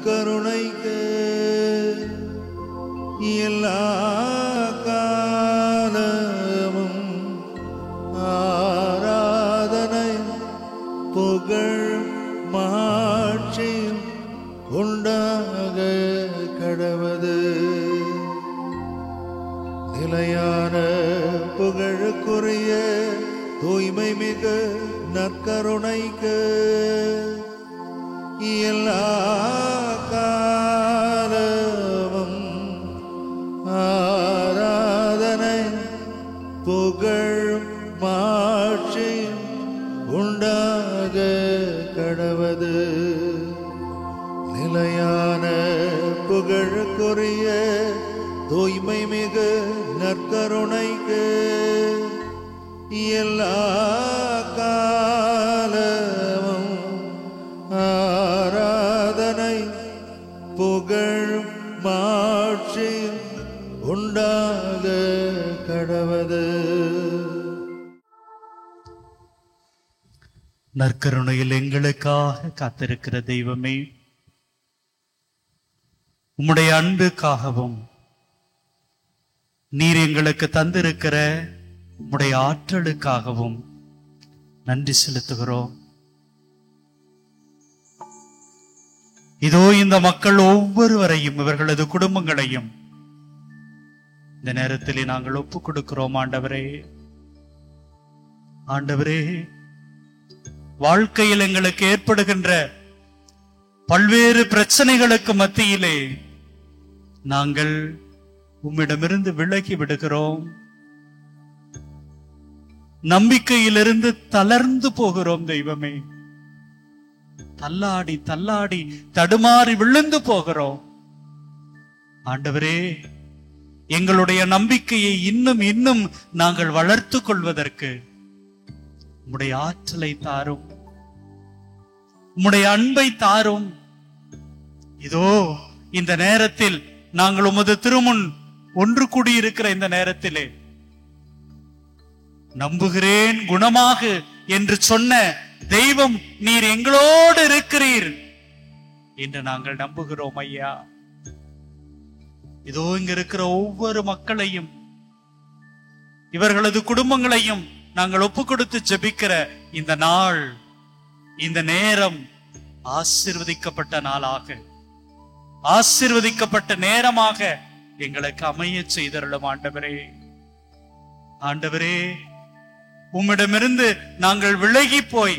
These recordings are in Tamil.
நற்கருணைக்கு எல்லா காலமும் ஆராதனை புகழ் மாட்சியும் உண்டாக கடவது. நிலையான புகழுக்குரிய தூய்மை மிகு நற்கருணைக்கு எல்லா காலமும் ஆராதனை புகழ் மாட்சியும் உண்டாக கடவது. நிலையான புகழுக்குரிய தூய்மை மிகு நற்கருணைக்கு எல்லா காலமும் ஆராதனை புகழ் மாட்சியும் உண்டாக கடவது. நற்கருணையில் எங்களுக்காக காத்திருக்கிற தெய்வமே, உம்முடைய அன்புக்காகவும் நீர் எங்களுக்கு தந்திருக்கிற உம்முடைய ஆற்றலுக்காகவும் நன்றி செலுத்துகிறோம். இதோ இந்த மக்கள் ஒவ்வொருவரையும் இவர்களது குடும்பங்களையும் இந்த நேரத்தில் நாங்கள் ஒப்புக் கொடுக்கிறோம். ஆண்டவரே, ஆண்டவரே, வாழ்க்கையில் எங்களுக்கு ஏற்படுகின்ற பல்வேறு பிரச்சனைகளுக்கு மத்தியிலே நாங்கள் உம்மிடமிருந்து விலகி விடுகிறோம். நம்பிக்கையிலிருந்து தளர்ந்து போகிறோம். தெய்வமே, தள்ளாடி தள்ளாடி தடுமாறி விழுந்து போகிறோம். ஆண்டவரே, எங்களுடைய நம்பிக்கையை இன்னும் இன்னும் நாங்கள் வளர்த்து கொள்வதற்கு உம்முடைய ஆற்றலை தாரும், உம்முடைய அன்பை தாரும். இதோ இந்த நேரத்தில் நாங்கள் உமது திருமுன் ஒன்று கூடியிருக்கிற இந்த நேரத்திலே நம்புகிறேன் குணமாக என்று சொன்ன தெய்வம் நீர் எங்களோடு இருக்கிறீர் என்று நாங்கள் நம்புகிறோம். ஐயா, இதோ இங்க இருக்கிற ஒவ்வொரு மக்களையும் இவர்களது குடும்பங்களையும் நாங்கள் ஒப்பு கொடுத்து ஜெபிக்கிற இந்த நாள், இந்த நேரம் ஆசீர்வதிக்கப்பட்ட நாளாக, ஆசீர்வதிக்கப்பட்ட நேரமாக எங்களுக்கு அமைய செய்தருளும். ஆண்டவரே, ஆண்டவரே, உம்மிடமிருந்து நாங்கள் விலகி போய்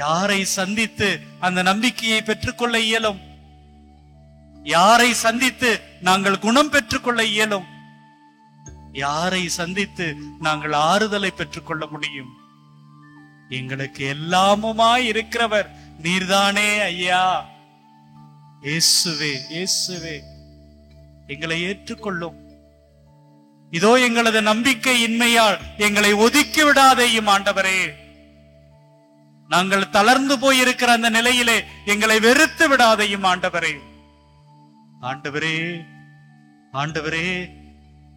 யாரை சந்தித்து அந்த நம்பிக்கையை பெற்றுக்கொள்ள இயலும், யாரை சந்தித்து நாங்கள் குணம் பெற்றுக்கொள்ள இயலும், யாரை சந்தித்து நாங்கள் ஆறுதலை பெற்றுக்கொள்ள முடியும்? எங்களுக்கு எல்லாமுமாய் இருக்கிறவர் நீர்தானே ஐயா. இயேசுவே, இயேசுவே, எங்களை ஏற்றுக்கொள்ளும். இதோ எங்களது நம்பிக்கை இன்மையால் எங்களை ஒதுக்கி விடாதேயும் ஆண்டவரே. நாங்கள் தளர்ந்து போயிருக்கிற அந்த நிலையிலே எங்களை வெறுத்து விடாதேயும் ஆண்டவரே. ஆண்டவரே, ஆண்டவரே,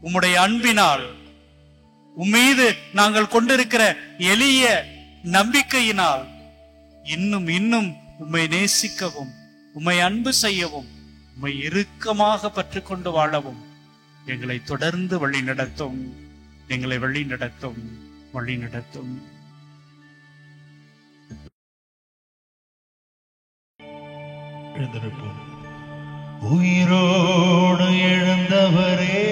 உம்முடைய அன்பினால், உம்மீது நாங்கள் கொண்டிருக்கிற எளிய நம்பிக்கையினால் இன்னும் இன்னும் உம்மை நேசிக்கவும், உம்மை அன்பு செய்யவும், உம்மை இறுக்கமாக பற்றி கொண்டு வாழவும் எங்களை தொடர்ந்து வழி நடத்தும், எங்களை வழி நடத்தும், வழி நடத்தும். எழுந்திருப்போம். உயிரோடு எழுந்தவரே,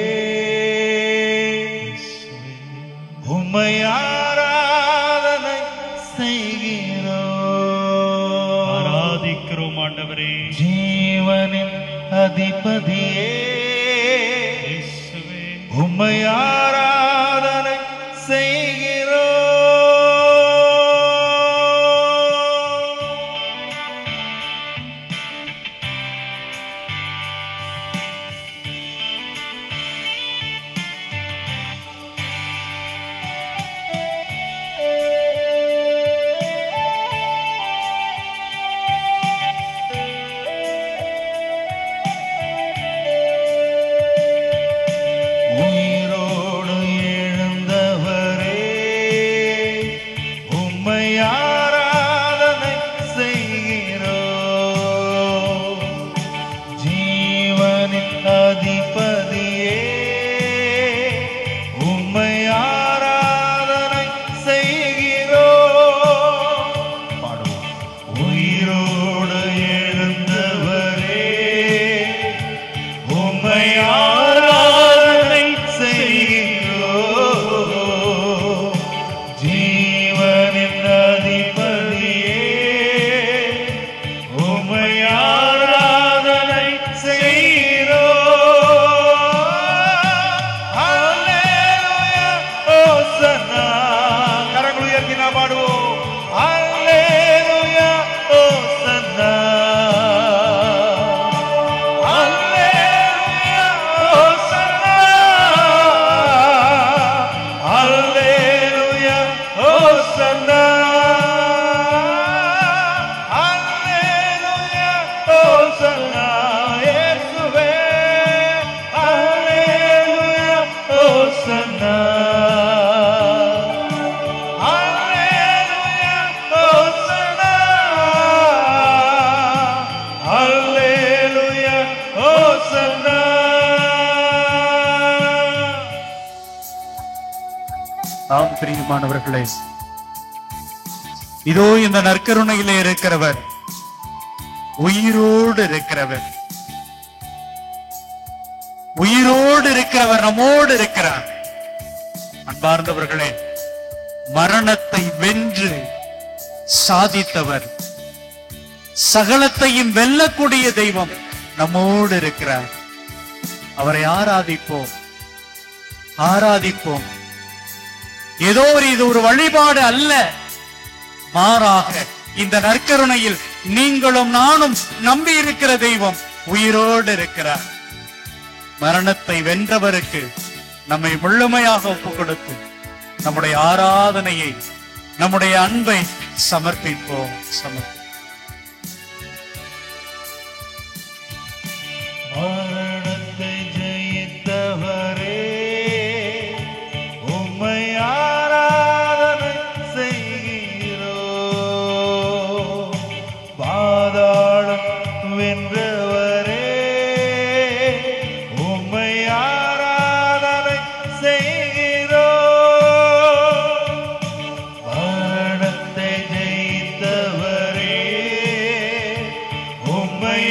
உம்மை ஆராதனை செய்கிறோம், ஆராதிக்கிறோம். ஆண்டவரே, ஜீவனின் அதிபதியே, உம்மை ஆராதனை செய்கிறோம். உயிரோடு ஆம் பிரியமானவர்களே, இதோ இந்த நற்கருணையிலே இருக்கிறவர், உயிரோடு இருக்கிறவர், உயிரோடு இருக்கிறவர் நம்மோடு இருக்கிறார். அன்பார்ந்தவர்களே, மரணத்தை வென்று சாதித்தவர், சகலத்தையும் வெல்லக்கூடிய தெய்வம் நம்மோடு இருக்கிறார். அவரை ஆராதிப்போம், ஆராதிப்போம். ஏதோ இது ஒரு வழிபாடு அல்ல, மாறாக இந்த நற்கருணையில் நீங்களும் நானும் நம்பி இருக்கிற தெய்வம் உயிரோடு இருக்கிறார். மரணத்தை வென்றவருக்கு நம்மை முழுமையாக ஒப்புக் கொடுத்து நம்முடைய ஆராதனையை, நம்முடைய அன்பை சமர்ப்பிப்போம். மரணத்தை ஜெயித்தவரே, உம்மை ஆராதனை செய்கிறோம். பாதாளம் வென்றவரே, உம்மை ஆராதனை செய்கிறோம். மரணத்தை ஜெயித்தவரே, உம்மை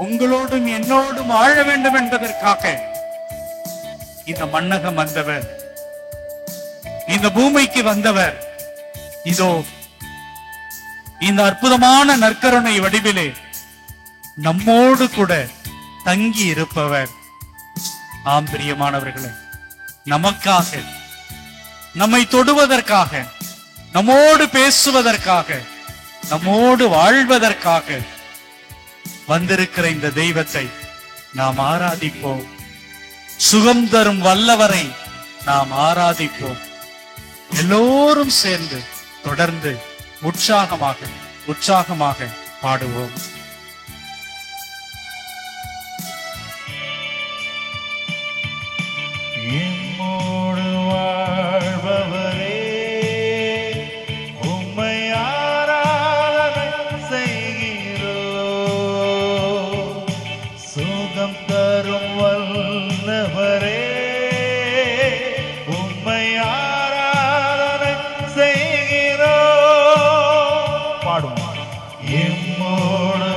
உங்களோடும் என்னோடும் வாழ வேண்டும் என்பதற்காக இந்த மண்ணகம் வந்தவர், இந்த பூமிக்கு வந்தவர். இதோ இந்த அற்புதமான நற்கருணை வடிவிலே நம்மோடு கூட தங்கி இருப்பவர். ஆம் பிரியமானவர்களே, நமக்காக, நம்மை தொடுவதற்காக, நம்மோடு பேசுவதற்காக, நம்மோடு வாழ்வதற்காக வந்திருக்கிற இந்த தெய்வத்தை நாம் ஆராதிப்போம். சுகம் தரும் வல்லவரை நாம் ஆராதிப்போம். எல்லோரும் சேர்ந்து தொடர்ந்து உற்சாகமாக பாடுவோம். எம்மோடு வாழ்பவரே, உம்மை ஆராதனை செய்கிறோம். சுகம் தரும் வல்லவரே, உம்மை ஆராதனை செய்கிறோம். பாடும். எம்மோடு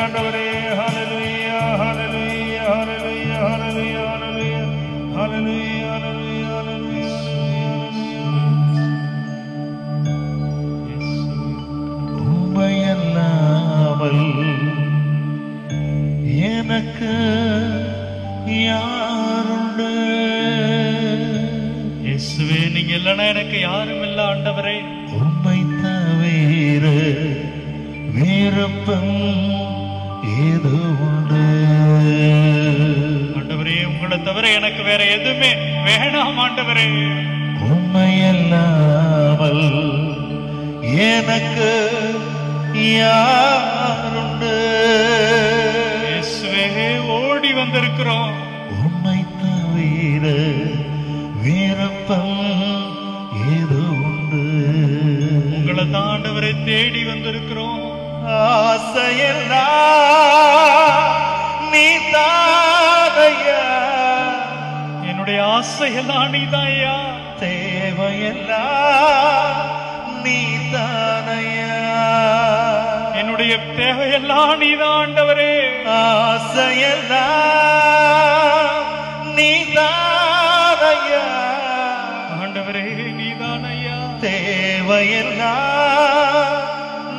ஆண்டவரே. ஹalleluya ஹalleluya ஹalleluya ஹalleluya ஹalleluya ஹalleluya ஹalleluya ஹalleluya. உம்மையல்லாமல் எனக்கு யாருண்டு? இயேசுவே, நீங்க இல்லைன்னா எனக்கு யாரும் இல்லை ஆண்டவரே. உம்மை தவிர விருப்பம் ஏதோ உண்டு? ஆண்டவரே, உங்களை தவிர எனக்கு வேற எதுவுமே வேணாம் ஆண்டவரே. உம்மையல்லாமல் எனக்கு யாருண்டு? இயேசுவே, ஓடி வந்திருக்கிறோம். உம்மை தவிர விருப்பம் ஏதோ உண்டு? உங்களை தான் ஆண்டவரை தேடி வந்திருக்கிறோம். ஆசையெல்லாம் நீதானையா, என்னுடைய ஆசையெல்லாம் நீதான் ஐயா. தேவையெல்லாம் நீதானையா, என்னுடைய தேவையெல்லாம் நீதான் ஆண்டவரே. ஆசையெல்லாம் நீதானையா, ஆண்டவரே நீதான் ஐயா. தேவையெல்லாம்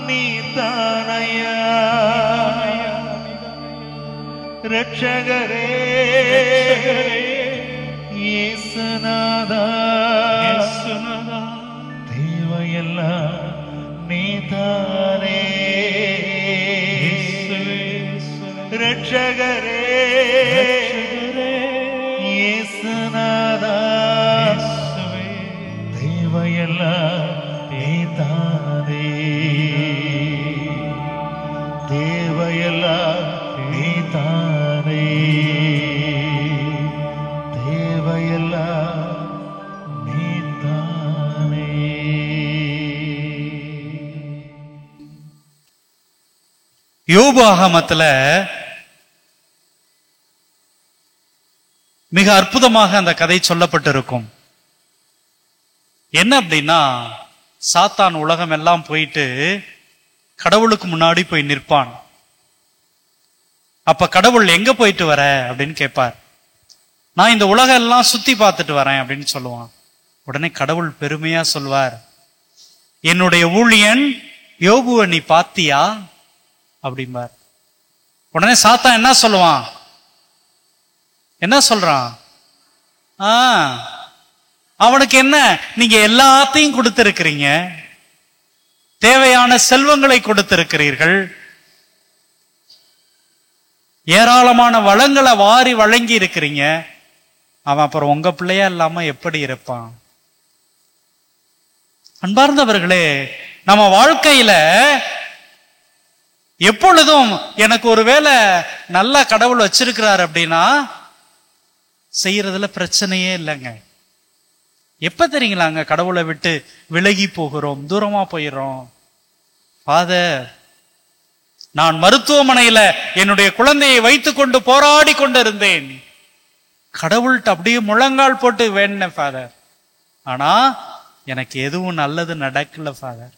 நீதானையா. ரட்சகரே இயேசுநாதா, தேவையெல்லாம் நீதானே. ரட்சகரே இயேசுநாதா, தேவையெல்லாம் நீதானே. தேவையெல்லாம் நீதானே. தேவையெல்லாம் நீதானே. யோபு ஆகமத்துல மிக அற்புதமாக அந்த கதை சொல்லப்பட்டிருக்கும். என்ன அப்படின்னா, சாத்தான் உலகம் எல்லாம் போயிட்டு கடவுளுக்கு முன்னாடி போய் நிற்பான். அப்ப கடவுள் எங்க போயிட்டு வர அப்படின்னு கேட்பார். நான் இந்த உலகம் எல்லாம் சுத்தி பார்த்துட்டு வரேன் அப்படின்னு சொல்லுவான். உடனே கடவுள் பெருமையா சொல்வார், என்னுடைய ஊழியன் யோபுவை நீ பாத்தியா அப்படிம்பார். உடனே சாத்தான் என்ன சொல்லுவான், என்ன சொல்றான், அவனுக்கு என்ன, நீங்க எல்லாத்தையும் கொடுத்திருக்கிறீங்க, தேவையான செல்வங்களை கொடுத்திருக்கிறீர்கள், ஏராளமான வளங்களை வாரி வழங்கி இருக்கிறீங்க, அவன் அப்புறம் உங்க பிள்ளையா இல்லாம எப்படி இருப்பான்? அன்பார்ந்தவர்களே, நம்ம வாழ்க்கையில எப்பொழுதும் எனக்கு ஒருவேளை நல்ல கடவுள் வச்சிருக்கிறார் அப்படின்னா செய்யறதுல பிரச்சனையே இல்லைங்க. எப்ப தெரியுங்களாங்க கடவுளை விட்டு விலகி போகிறோம், தூரமா போயிடுறோம்? ஃபாதர், நான் மருத்துவமனையில என்னுடைய குழந்தையை வைத்துக் கொண்டு போராடி கொண்டு இருந்தேன். கடவுள்கிட்ட அப்படியே முழங்கால் போட்டு வேண்டினேன் ஃபாதர், ஆனா எனக்கு எதுவும் நல்லது நடக்கல ஃபாதர்.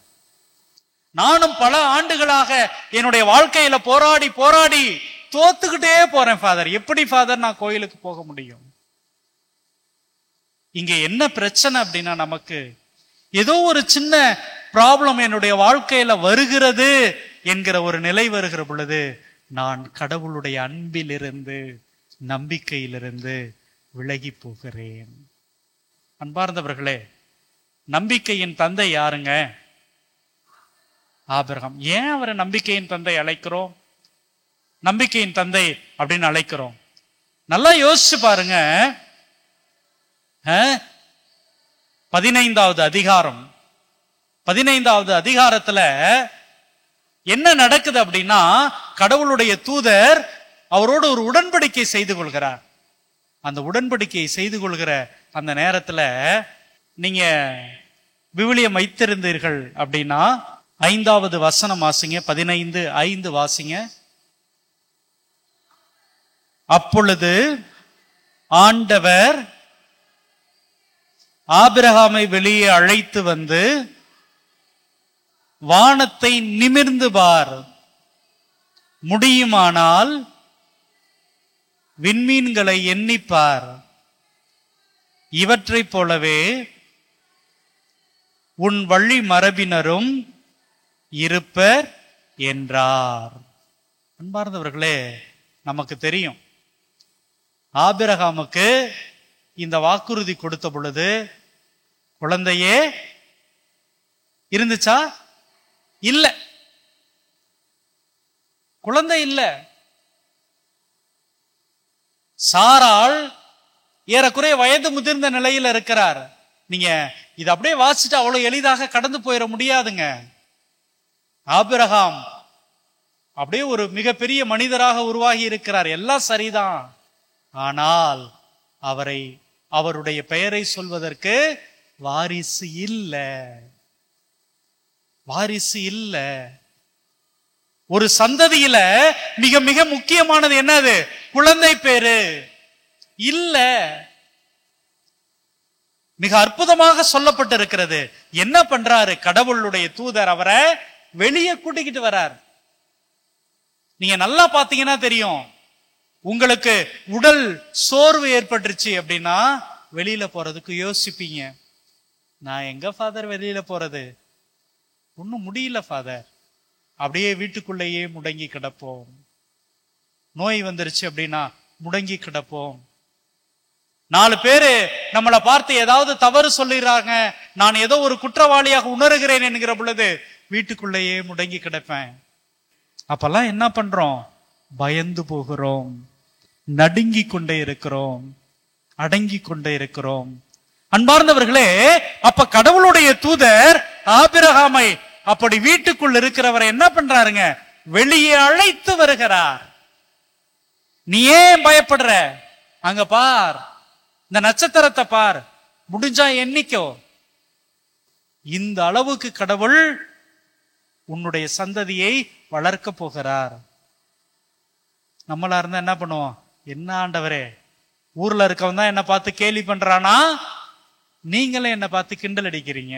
நானும் பல ஆண்டுகளாக என்னுடைய வாழ்க்கையில போராடி போராடி தோத்துக்கிட்டே போறேன் ஃபாதர். எப்படி ஃபாதர் நான் கோயிலுக்கு போக முடியும்? இங்க என்ன பிரச்சனை அப்படின்னா, நமக்கு ஏதோ ஒரு சின்ன ப்ராப்ளம் என்னுடைய வாழ்க்கையில வருகிறது என்கிற ஒரு நிலை வருகிற பொழுது நான் கடவுளுடைய அன்பிலிருந்து நம்பிக்கையிலிருந்து விலகி போகிறேன். அன்பார்ந்தவர்களே, நம்பிக்கையின் தந்தை யாருங்க? ஆபிரகாம். ஏன் அவரை நம்பிக்கையின் தந்தை அழைக்கிறோம், நம்பிக்கையின் தந்தை அப்படின்னு அழைக்கிறோம்? நல்லா யோசிச்சு பாருங்க. 15வது அதிகாரம், 15வது அதிகாரத்துல என்ன நடக்குது அப்படின்னா, கடவுளுடைய தூதர் அவரோடு ஒரு உடன்படிக்கை செய்து கொள்கிறார். அந்த உடன்படிக்கை செய்து கொள்கிற அந்த நேரத்துல நீங்க விவிலியம் வைத்திருந்தீர்கள் அப்படின்னா 5வது வசனம் வாசிங்க. 15:5 வாசிங்க. அப்பொழுது ஆண்டவர் ஆபிரகாமை வெளியே அழைத்து வந்து, வானத்தை நிமிர்ந்து பார், முடியுமானால் விண்மீன்களை எண்ணிப்பார், இவற்றைப் போலவே உன் வழி மரபினரும் இருப்பர் என்றார். அன்பார்ந்தவர்களே, நமக்கு தெரியும் ஆபிரகாமுக்கு இந்த வாக்குறுதி கொடுத்த பொழுது குழந்தையே இருந்துச்சா? இல்ல, குழந்தை இல்ல. சாராள் ஏறக்குறைய வயது முதிர்ந்த நிலையில இருக்கிறார். நீங்க இத அப்படியே வாசிச்சுட்டு அவ்வளவு எளிதாக கடந்து போயிட முடியாதுங்க. ஆபிரகாம் அப்படியே ஒரு மிகப்பெரிய மனிதராக உருவாகி இருக்கிறார், எல்லாம் சரிதான். ஆனால் அவருடைய பெயரை சொல்வதற்கு வாரிசு இல்ல, வாரிசு இல்ல. ஒரு சந்ததியில மிக மிக முக்கியமானது என்னது? குழந்தை பேரு இல்ல. மிக அற்புதமாக சொல்லப்பட்டிருக்கிறது. என்ன பண்றாரு கடவுளுடைய தூதர்? அவரை வெளியே கூட்டிக்கிட்டு வரார். நீங்க நல்லா பாத்தீங்கன்னா தெரியும். உங்களுக்கு உடல் சோர்வு ஏற்பட்டுருச்சு அப்படின்னா வெளியில போறதுக்கு யோசிப்பீங்க. நான் எங்க ஃபாதர் வெளியில போறது? ஒன்னும் முடியல ஃபாதர். அப்படியே வீட்டுக்குள்ளேயே முடங்கி கிடப்போம். நோய் வந்துருச்சு அப்படின்னா முடங்கி கிடப்போம். 4 பேரு நம்மளை பார்த்து ஏதாவது தவறு சொல்லிடுறாங்க, நான் ஏதோ ஒரு குற்றவாளியாக உணர்கிறேன் என்கிற பொழுது வீட்டுக்குள்ளேயே முடங்கி கிடப்பேன். அப்பெல்லாம் என்ன பண்றோம்? பயந்து போகிறோம், நடுங்கி கொண்டே இருக்கிறோம், அடங்கி கொண்டே இருக்கிறோம். அன்பார்ந்தவர்களே, அப்ப கடவுளுடைய தூதர் ஆபிரகாமை அப்படி வீட்டுக்குள் இருக்கிறவரை என்ன பண்றாருங்க? வெளியே அழைத்து வருகிறார். நீ ஏன் பயப்படுற? அங்க பார், இந்த நட்சத்திரத்தை பார், முடிஞ்சா எண்ணிக்கோ. இந்த அளவுக்கு கடவுள் உன்னுடைய சந்ததியை வளர்க்க போகிறார். நம்மளா இருந்தா என்ன பண்ணுவோம்? என்ன ஆண்டவரே, ஊர்ல இருக்கவன் தான் என்ன பார்த்து கேலி பண்றானா, நீங்களே என்ன பார்த்து கிண்டல் அடிக்கிறீங்க.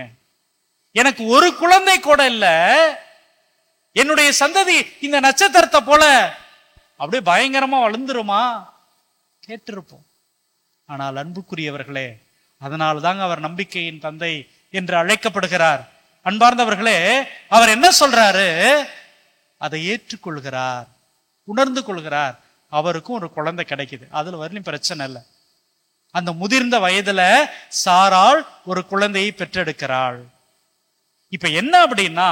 எனக்கு ஒரு குழந்தை கூட இல்ல, என்னுடைய சந்ததி இந்த நட்சத்திரத்தை போல அப்படியே பயங்கரமா வளர்ந்துருமா? கேட்டிருப்போம். ஆனால் அன்புக்குரியவர்களே, அதனால தாங்க அவர் நம்பிக்கையின் தந்தை என்று அழைக்கப்படுகிறார். அன்பார்ந்தவர்களே, அவர் என்ன சொல்றாரு? அதை ஏற்றுக்கொள்கிறார், உணர்ந்து கொள்கிறார். அவருக்கும் ஒரு குழந்தை கிடைக்குது, அதுல வரலையும் பிரச்சனை இல்லை. அந்த முதிர்ந்த வயதுல சாராள் ஒரு குழந்தையை பெற்றெடுக்கிறாள். இப்ப என்ன அப்படின்னா,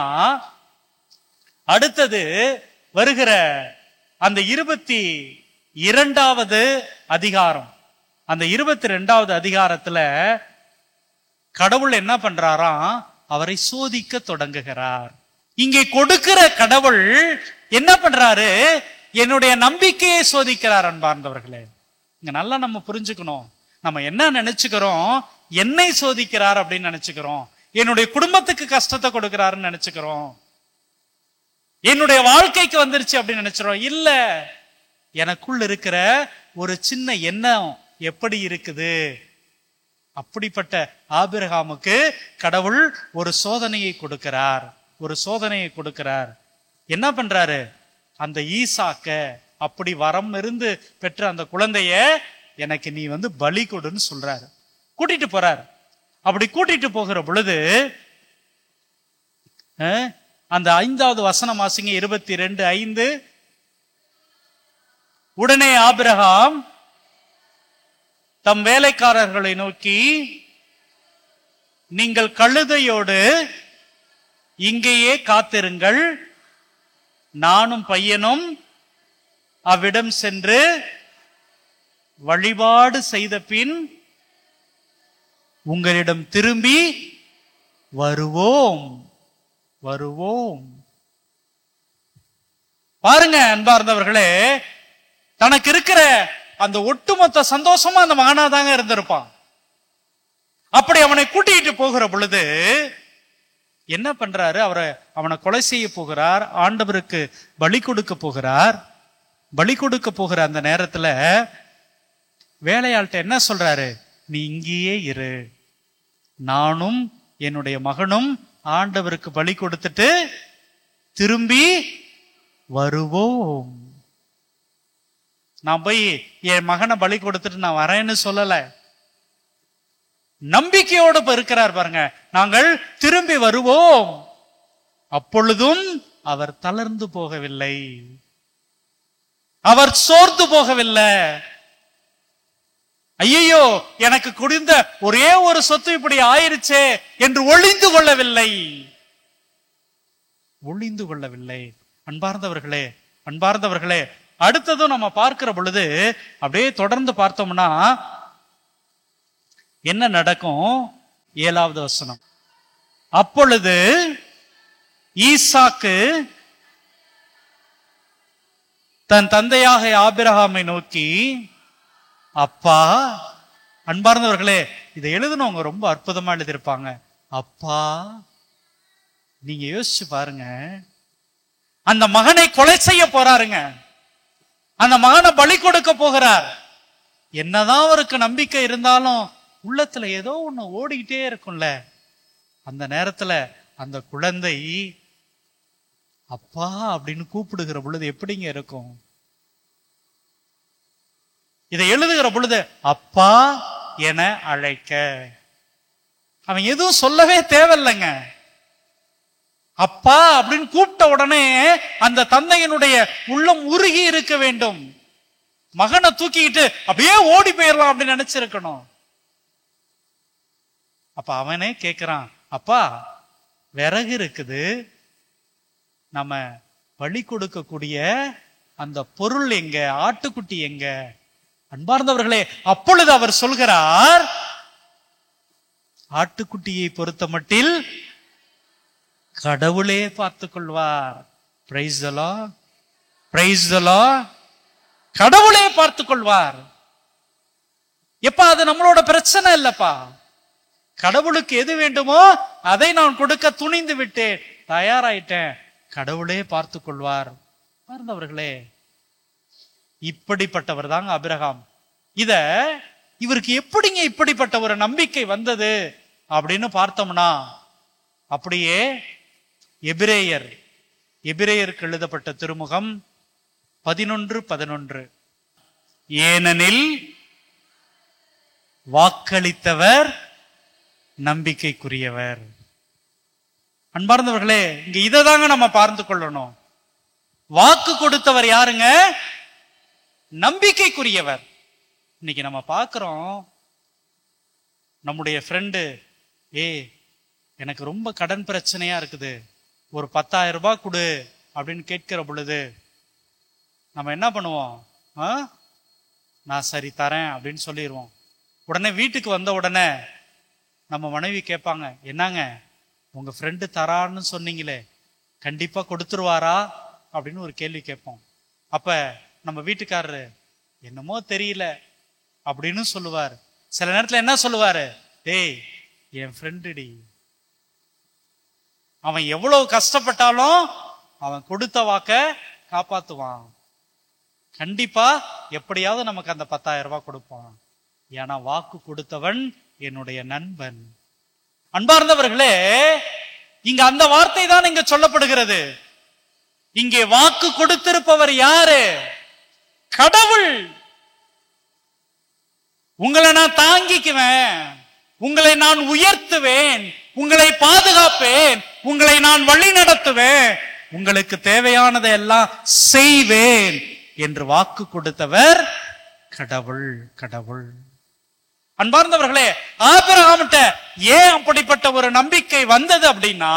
அடுத்தது வருகிற அந்த 22வது அதிகாரம், அந்த 22வது அதிகாரத்துல கடவுள் என்ன பண்றாராம்? அவரை சோதிக்க தொடங்குகிறார். இங்கே கொடுக்கிற கடவுள் என்ன பண்றாரு? என்னுடைய நம்பிக்கையை சோதிக்கிறார். அன்பார்ந்தவர்களே, இங்க நல்லா நம்ம புரிஞ்சுக்கணும். நம்ம என்ன நினைச்சுக்கிறோம்? என்னை சோதிக்கிறார் அப்படின்னு நினைச்சுக்கிறோம். என்னுடைய குடும்பத்துக்கு கஷ்டத்தை கொடுக்கிறாருன்னு நினைச்சுக்கிறோம். என்னுடைய வாழ்க்கைக்கு வந்துருச்சு அப்படின்னு நினைச்சிரோம். இல்ல, எனக்குள்ள இருக்கிற ஒரு சின்ன எண்ணம் எப்படி இருக்குது? அப்படிப்பட்ட ஆபிரகாமுக்கு கடவுள் ஒரு சோதனையை கொடுக்கிறார், ஒரு சோதனையை கொடுக்கிறார். என்ன பண்றாரு? அந்த ஈசாக்க, அப்படி வரம் இருந்து பெற்ற அந்த குழந்தைய எனக்கு நீ பலி கொடுன்னு சொல்றாரு. கூட்டிட்டு போறாரு. அப்படி கூட்டிட்டு போகிற பொழுது அந்த 5வது வசனம் வாசிங்க, 22:5. உடனே ஆபிரகாம் தம் வேலைக்காரர்களை நோக்கி, நீங்கள் கழுதையோடு இங்கேயே காத்திருங்கள், நானும் பையனும் அவ்விடம் சென்று வழிபாடு செய்த பின் உங்களிடம் திரும்பி வருவோம். பாருங்க அன்பார்ந்தவர்களே, தனக்கு இருக்கிற அந்த ஒட்டுமொத்த சந்தோஷமா அந்த மகனாதாங்க இருந்திருப்பான். அப்படி அவனை கூட்டிட்டு போகிற பொழுது என்ன பண்றாரு? அவனை கொலை செய்ய போகிறார், ஆண்டவருக்கு பலி கொடுக்க போகிறார். பலி கொடுக்க போகிற அந்த நேரத்துல வேலையாள்கிட்ட என்ன சொல்றாரு? நீ இங்கேயே இரு, நானும் என்னுடைய மகனும் ஆண்டவருக்கு பலி கொடுத்துட்டு திரும்பி வருவோம். நான் போய் என் மகனை பலி கொடுத்துட்டு நான் வரேன்னு சொல்லல. நம்பிக்கையோடு இருக்கிறார் பாருங்க. நாங்கள் திரும்பி வருவோம். அப்பொழுதும் அவர் தளர்ந்து போகவில்லை, அவர் சோர்ந்து போகவில்லை. ஐயோ எனக்கு குடிந்த ஒரே ஒரு சொத்து இப்படி ஆயிருச்சே என்று ஒளிந்து கொள்ளவில்லை, ஒளிந்து கொள்ளவில்லை. அன்பார்ந்தவர்களே, அன்பார்ந்தவர்களே, அடுத்ததும் நம்ம பார்க்கிற பொழுது அப்படியே தொடர்ந்து பார்த்தோம்னா என்ன நடக்கும்? 7வது வசனம். அப்பொழுது ஈசாக்கு தன் தந்தையாக ஆபிரகாமை நோக்கி, அப்பா. அன்பார்ந்தவர்களே, இதை எழுதுனவங்க ரொம்ப அற்புதமா எழுதியிருப்பாங்க. அப்பா, நீங்க யோசிச்சு பாருங்க. அந்த மகனை கொலை செய்ய போறாருங்க, அந்த மகனை பலி கொடுக்க போகிறார். என்னதான் அவருக்கு நம்பிக்கை இருந்தாலும் உள்ளத்துல ஏதோ ஒண்ணு ஓடிக்கிட்டே இருக்கும்ல. அந்த நேரத்துல அந்த குழந்தை அப்பா அப்படின்னு கூப்பிடுகிற பொழுது எப்படிங்க இருக்கும்? இதை எழுதுகிற பொழுது அப்பா என அழைக்க, அவன் எதுவும் சொல்லவே தேவையில்லைங்க. அப்பா அப்படின்னு கூப்பிட்ட உடனே அந்த தந்தையினுடைய உள்ளம் உருகி இருக்க வேண்டும். மகனை தூக்கிக்கிட்டு அப்படியே ஓடி போயிடலாம் அப்படின்னு நினைச்சிருக்கணும். அப்ப அவனே கேட்கிறான், அப்பா விறகு இருக்குது, நம்ம பலி கொடுக்கக்கூடிய அந்த பொருள் எங்க, ஆட்டுக்குட்டி எங்க? அன்பார்ந்தவர்களே, அப்பொழுது அவர் சொல்கிறார், ஆட்டுக்குட்டியை பொறுத்த மட்டில் கடவுளே பார்த்துக் கொள்வார். Praise the Lord, praise the Lord. கடவுளே பார்த்துக் கொள்வார். எப்பா அது நம்மளோட பிரச்சனை இல்லப்பா. கடவுளுக்கு எது வேண்டுமோ அதை நான் கொடுக்க துணிந்து விட்டேன், தயாராயிட்டேன். கடவுளே பார்த்துக் கொள்வார். பார்ந்தவர்களே, இப்படிப்பட்டவர் தாங்க ஆபிரகாம். இவருக்கு எப்படிங்க இப்படிப்பட்ட ஒரு நம்பிக்கை வந்தது அப்படின்னு பார்த்தோம்னா, அப்படியே எபிரேயருக்கு எழுதப்பட்ட திருமுகம் 11:11, ஏனெனில் வாக்களித்தவர் நம்பிக்கைக்குரியவர். அன்பார்ந்தவர்களே, இங்க இதை தாங்க நம்ம பார்த்து கொள்ளணும். வாக்கு கொடுத்தவர் யாருங்க? நம்பிக்கைக்குரியவர். இன்னைக்கு நம்ம பார்க்கிறோம், நம்முடைய ஃப்ரெண்டு, எனக்கு ரொம்ப கடன் பிரச்சனையா இருக்குது, ஒரு 10,000 ரூபாய் கொடு அப்படின்னு கேட்கிற பொழுது நம்ம என்ன பண்ணுவோம்? நான் சரி தரேன் அப்படின்னு சொல்லிடுவோம். உடனே வீட்டுக்கு வந்த உடனே நம்ம மனைவி கேட்பாங்க, என்னங்க உங்க ஃப்ரெண்டு தரான்னு சொன்னீங்களே, கண்டிப்பா கொடுத்துருவாரா அப்படின்னு ஒரு கேள்வி கேட்போம். அப்ப நம்ம வீட்டுக்காரரு என்னமோ தெரியல அப்படின்னு சொல்லுவார். சில நேரத்துல என்ன சொல்லுவாரு? என் ஃப்ரெண்டுடி, அவன் எவ்வளவு கஷ்டப்பட்டாலும் அவன் கொடுத்த வாக்க காப்பாத்துவான், கண்டிப்பா எப்படியாவது நமக்கு அந்த 10,000 ரூபாய் கொடுப்பான், ஏன்னா வாக்கு கொடுத்தவன் என்னுடைய நண்பன். அன்பார்ந்தவர்களே, இங்க அந்த வார்த்தை தான் இங்க சொல்லப்படுகிறது. இங்கே வாக்கு கொடுத்திருப்பவர் யாரு? கடவுள். உங்களை நான் தாங்கிக்குவேன், உங்களை நான் உயர்த்துவேன், உங்களை பாதுகாப்பேன், உங்களை நான் வழி நடத்துவேன், உங்களுக்கு தேவையானதை எல்லாம் செய்வேன் என்று வாக்கு கொடுத்தவர் கடவுள். கடவுள். அன்பார்ந்தவர்களே, ஆபிரகாம்கிட்ட ஏன் அப்படிப்பட்ட ஒரு நம்பிக்கை வந்தது அப்படின்னா,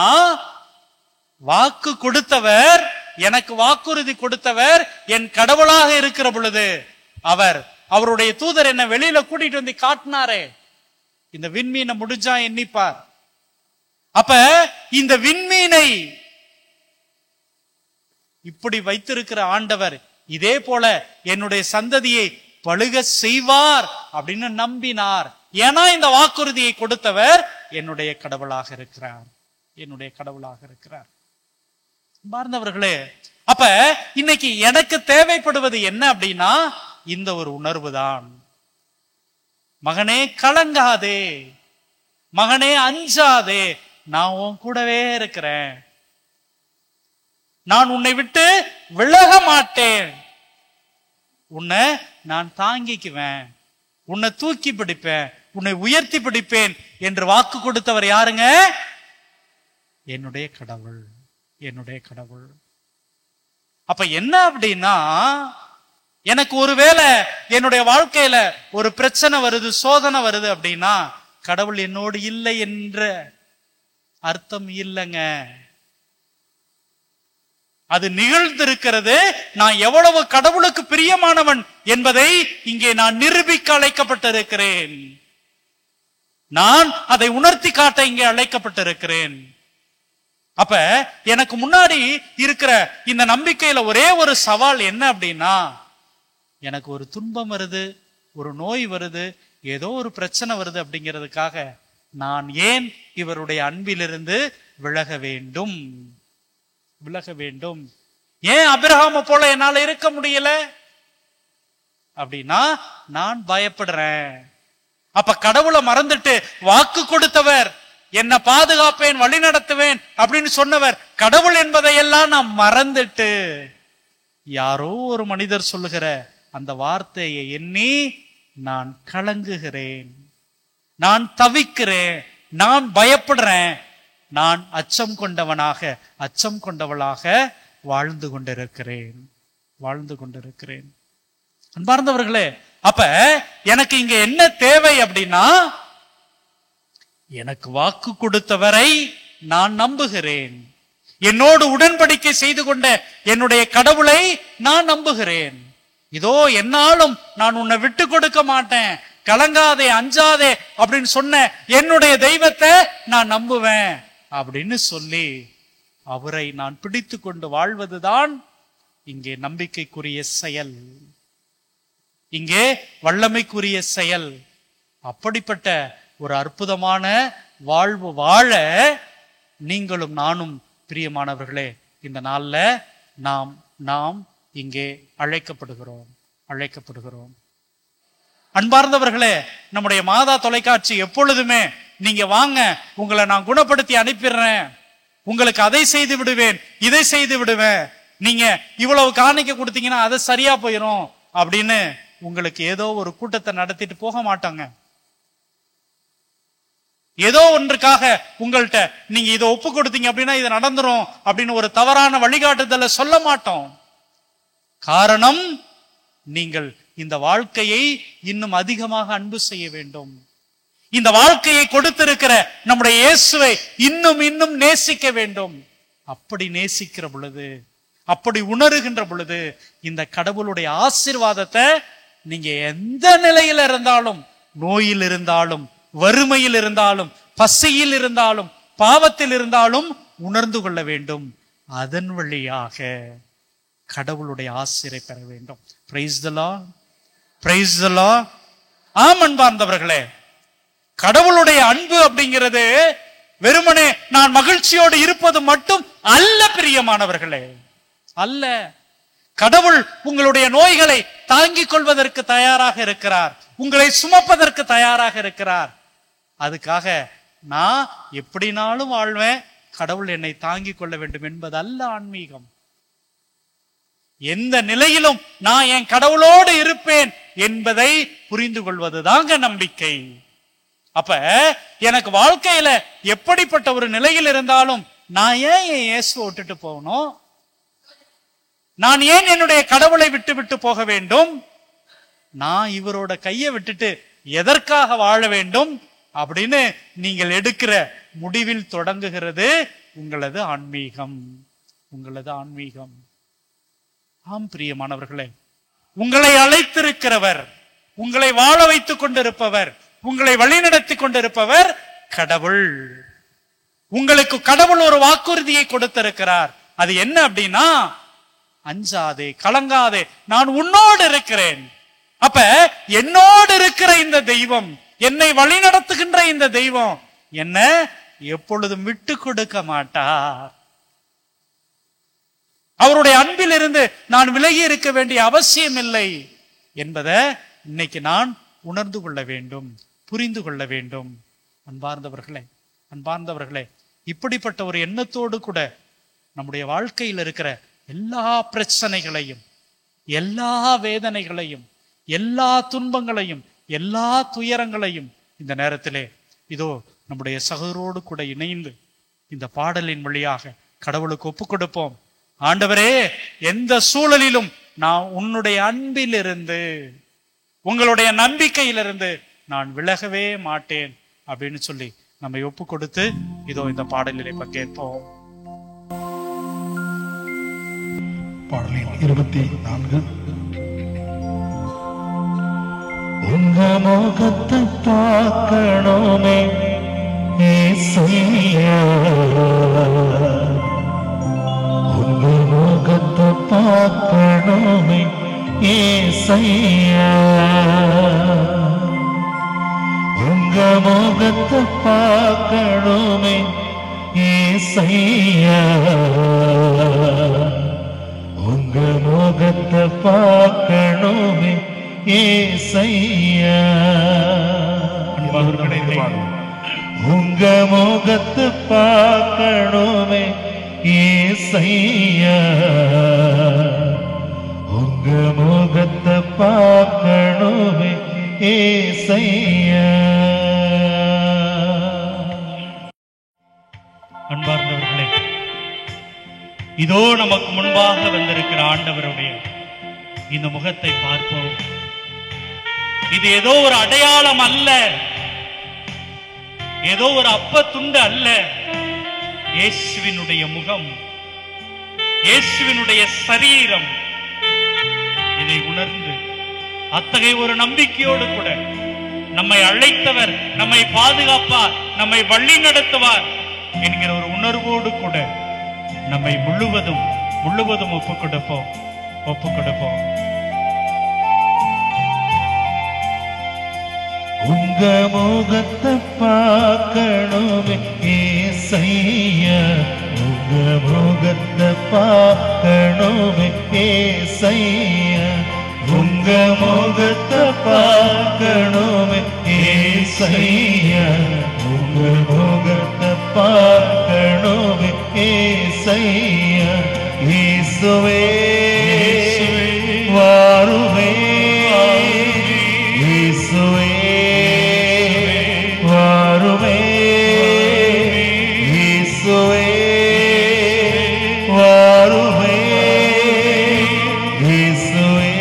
வாக்கு கொடுத்தவர், எனக்கு வாக்குறுதி கொடுத்தவர் என் கடவுளாக இருக்கிற பொழுது அவருடைய தூதர் என்ன வெளியில கூட்டிட்டு வந்து காட்டினாரே, இந்த விண்மீனை முடிஞ்சா எண்ணிப்பார். அப்ப இந்த விண்மீனை இப்படி வைத்திருக்கிற ஆண்டவர் இதே போல என்னுடைய சந்ததியை பழுக செய்வார் அப்படின்னு நம்பினார். ஏன்னா இந்த வாக்குறுதியை கொடுத்தவர் என்னுடைய கடவுளாக இருக்கிறார், என்னுடைய கடவுளாக இருக்கிறார். பார்ந்தவர்களே, அப்ப இன்னைக்கு எனக்கு தேவைப்படுவது என்ன அப்படின்னா, இந்த ஒரு உணர்வு தான். மகனே கலங்காதே, மகனே அஞ்சாதே, நான் உன் கூடவே இருக்கிறேன். நான் உன்னை விட்டு விலக மாட்டேன், உன்னை நான் தாங்கிக்குவேன், உன்னை தூக்கி பிடிப்பேன், உன்னை உயர்த்தி பிடிப்பேன் என்று வாக்கு கொடுத்தவர் யாருங்க? என்னுடைய கடவுள், என்னுடைய கடவுள். அப்ப என்ன அப்படின்னா, எனக்கு ஒருவேளை என்னுடைய வாழ்க்கையில ஒரு பிரச்சனை வருது, சோதனை வருது அப்படின்னா கடவுள் என்னோடு இல்லை என்ற அர்த்தம் இல்லைங்க. அது நிகழ்ந்திருக்கிறது. நான் எவ்வளவு கடவுளுக்கு பிரியமானவன் என்பதை இங்கே நான் நிரூபிக்க அழைக்கப்பட்டிருக்கிறேன். நான் அதை உணர்த்தி காட்ட இங்கே அழைக்கப்பட்டிருக்கிறேன். அப்ப எனக்கு முன்னாடி இருக்கிற இந்த நம்பிக்கையில ஒரே ஒரு சவால் என்ன அப்படின்னா, எனக்கு ஒரு துன்பம் வருது, ஒரு நோய் வருது, ஏதோ ஒரு பிரச்சனை வருது அப்படிங்கிறதுக்காக நான் ஏன் இவருடைய அன்பிலிருந்து விலக வேண்டும்? விலக வேண்டும். ஏன் ஆபிரகாமை போல என்னால இருக்க முடியல அப்படின்னா நான் பயப்படுறேன். அப்ப கடவுளை மறந்துட்டு வாக்கு கொடுத்தவர், என்ன பாதுகாப்பேன், வழி நடத்துவேன் அப்படின்னு சொன்னவர், கடவுள் என்பதையெல்லாம் நான் மறந்துட்டு யாரோ ஒரு மனிதர் சொல்லுகிற அந்த வார்த்தையை எண்ணி நான் கலங்குகிறேன், நான் தவிக்கிறேன், நான் பயப்படுறேன், நான் அச்சம் கொண்டவனாக, அச்சம் கொண்டவளாக வாழ்ந்து கொண்டிருக்கிறேன், வாழ்ந்து கொண்டிருக்கிறேன். அன்பார்ந்தவர்களே, அப்ப எனக்கு இங்க என்ன தேவை அப்படின்னா, எனக்கு வாக்கு கொடுத்தவரை நான் நம்புகிறேன், என்னோடு உடன்படிக்கை செய்து கொண்ட என்னுடைய கடவுளை நான் நம்புகிறேன். இதோ என்னாலும் நான் உன்னை விட்டு கொடுக்க மாட்டேன், கலங்காதே, அஞ்சாதே அப்படின்னு சொன்ன என்னுடைய தெய்வத்தை நான் நம்புவேன் அப்படின்னு சொல்லி அவரை நான் பிடித்து கொண்டு வாழ்வதுதான் இங்கே நம்பிக்கைக்குரிய செயல், இங்கே வல்லமைக்குரிய செயல். அப்படிப்பட்ட ஒரு அற்புதமான வாழ்வு வாழ நீங்களும் நானும் பிரியமானவர்களே இந்த நாள்ல நாம் இங்கே அழைக்கப்படுகிறோம், அழைக்கப்படுகிறோம். அன்பார்ந்தவர்களே, நம்முடைய மாதா தொலைக்காட்சி எப்பொழுதுமே நீங்க வாங்க, உங்களை நான் குணப்படுத்தி அனுப்பிடுறேன், உங்களுக்கு அதை செய்து விடுவேன், இதை செய்து விடுவேன், நீங்க இவ்வளவு காணிக்க கொடுத்தீங்கன்னா அது சரியா போயிடும் அப்படின்னு உங்களுக்கு ஏதோ ஒரு கூட்டத்தை நடத்திட்டு போக மாட்டாங்க. ஏதோ ஒன்றுக்காக உங்கள்கிட்ட நீங்க இதை ஒப்பு கொடுத்தீங்க அப்படின்னா இது நடந்துரும் அப்படின்னு ஒரு தவறான வழிகாட்டுதலை சொல்ல மாட்டோம். காரணம், நீங்கள் இந்த வாழ்க்கையை இன்னும் அதிகமாக அன்பு செய்ய வேண்டும், இந்த வாழ்க்கையை கொடுத்திருக்கிற நம்முடைய இயேசுவை இன்னும் இன்னும் நேசிக்க வேண்டும். அப்படி நேசிக்கிற பொழுது, அப்படி உணர்கின்ற பொழுது இந்த கடவுளுடைய ஆசீர்வாதத்தை நீங்க எந்த நிலையில் இருந்தாலும், நோயில் இருந்தாலும், வறுமையில் இருந்தாலும், பசியில் இருந்தாலும், பாவத்தில் இருந்தாலும் உணர்ந்து கொள்ள வேண்டும். அதன் வழியாக கடவுளுடைய ஆசீரை பெற வேண்டும். Praise the Lord, praise the Lord. ஆம் அன்பார்ந்தவர்களே, கடவுளுடைய அன்பு அப்படிங்கிறது வெறுமனே நான் மகிழ்ச்சியோடு இருப்பது மட்டும் அல்ல பிரியமானவர்களே, அல்ல. கடவுள் உங்களுடைய நோய்களை தாங்கிக் கொள்வதற்கு தயாராக இருக்கிறார், உங்களை சுமப்பதற்கு தயாராக இருக்கிறார். அதுக்காக நான் எப்படினாலும் வாழ்வேன், கடவுள் என்னை தாங்கிக் கொள்ள வேண்டும் என்பது அல்ல ஆன்மீகம். எந்த நிலையிலும் நான் என் கடவுளோடு இருப்பேன் என்பதை புரிந்து கொள்வதுதாங்க நம்பிக்கை. அப்ப எனக்கு வாழ்க்கையில எப்படிப்பட்ட ஒரு நிலையில் இருந்தாலும் நான் ஏன் என் இயேசுவை விட்டுட்டு போகணும்? நான் ஏன் என்னுடைய கடவுளை விட்டு விட்டு போக வேண்டும்? நான் இவரோட கையை விட்டுட்டு எதற்காக வாழ வேண்டும் அப்படின்னு நீங்கள் எடுக்கிற முடிவில் தொடங்குகிறது உங்களது ஆன்மீகம், உங்களது ஆன்மீகம். ஆம் பிரியமானவர்களே, உங்களை அழைத்திருக்கிறவர், உங்களை வாழ வைத்துக் கொண்டிருப்பவர், உங்களை வழிநடத்தி கொண்டிருப்பவர் கடவுள். உங்களுக்கு கடவுள் ஒரு வாக்குறுதியை கொடுத்திருக்கிறார். அது என்ன அப்படின்னா, அஞ்சாதே, கலங்காதே, நான் உன்னோடு இருக்கிறேன். அப்ப என்னோடு இருக்கிற இந்த தெய்வம், என்னை வழி நடத்துகின்ற இந்த தெய்வம் என்ன எப்பொழுதும் விட்டு கொடுக்க மாட்டார். அவருடைய அன்பில் இருந்து நான் விலகி இருக்க வேண்டிய அவசியம் இல்லை என்பதை இன்னைக்கு நான் உணர்ந்து கொள்ள வேண்டும், புரிந்து கொள்ள வேண்டும். அன்பார்ந்தவர்களே, அன்பார்ந்தவர்களே, இப்படிப்பட்ட ஒரு எண்ணத்தோடு கூட நம்முடைய வாழ்க்கையில் இருக்கிற எல்லா பிரச்சனைகளையும், எல்லா வேதனைகளையும், எல்லா துன்பங்களையும், எல்லா துயரங்களையும் இந்த நேரத்திலே இதோ நம்முடைய சகோதரோடு கூட இணைந்து இந்த பாடலின் வழியாக கடவுளுக்கு ஒப்பு கொடுப்போம். ஆண்டவரே, எந்த சூழலிலும் நான் உன்னுடைய அன்பிலிருந்து, உங்களுடைய நம்பிக்கையிலிருந்து நான் விலகவே மாட்டேன் அப்படின்னு சொல்லி நம்மை ஒப்பு கொடுத்து இதோ இந்த பாடலிலே பங்கேற்போம். பாடலின் 24. உங்க முகத்தை பார்க்கணுமே ஏசையா, உங்க முகத்தை பார்க்கணுமே ஏசையா, உங்க முகத்தை பார்க்கணுமே ஏசையா, உங்க முகத்தை பார்க்கணுமே ஏசையா. உங்க முகத்தை பார்க்கணுமே ஏசையா, உங்க முகத்தை பார்க்கணுமே ஏசையா. அன்பார்ந்தவர்களே, இதோ நமக்கு முன்பாக வந்திருக்கிற ஆண்டவருடைய இந்த முகத்தை பார்ப்போம். இது ஏதோ ஒரு அடையாளம் அல்ல, ஏதோ ஒரு அப்பத்துண்டு அல்ல. இயேசுவினுடைய முகம், இயேசுவினுடைய சரீரம். இதை உணர்ந்து அத்தகைய ஒரு நம்பிக்கையோடு கூட நம்மை அழைத்தவர், நம்மை பாதுகாப்பார், நம்மை வழி நடத்துவார் என்கிற ஒரு உணர்வோடு கூட நம்மை முழுவதும் ஒப்புக் கொடுப்போம். உங்க முகத்தை பார்க்கணுமே ஏசையா, உங்க முகத்தை பார்க்கணுமே ஏசையா, உங்க முகத்தை பார்க்கணுமே ஏசையா, உங்க முகத்தை பார்க்கணுமே ஏசையா. இயேசுவே வாருமே, இயேசுவே வாருமே, இயேசுவே வாருமே, இயேசுவே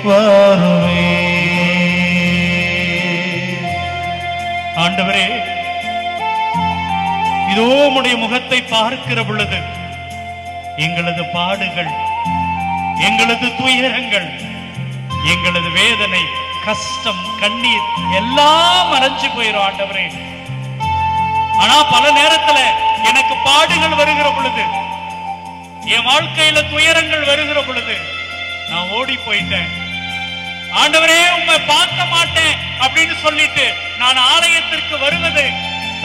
வாருமே. ஆண்டவரே, இதோ உம்முடைய முகத்தை பார்க்கிற பொழுது எங்களது பாடுகள், எங்களது துயரங்கள், எங்களது வேதனை, கஷ்டம், கண்ணீர் எல்லாம் மறைஞ்சு போயிரும் ஆண்டவரே. ஆனா பல நேரத்துல எனக்கு பாடுகள் வருகிற பொழுது, என் வாழ்க்கையில துயரங்கள் வருகிற பொழுது நான் ஓடி போயிட்டேன். ஆண்டவரே, உம்மை பார்க்க மாட்டேன் அப்படின்னு சொல்லிட்டு நான் ஆலயத்திற்கு வருவது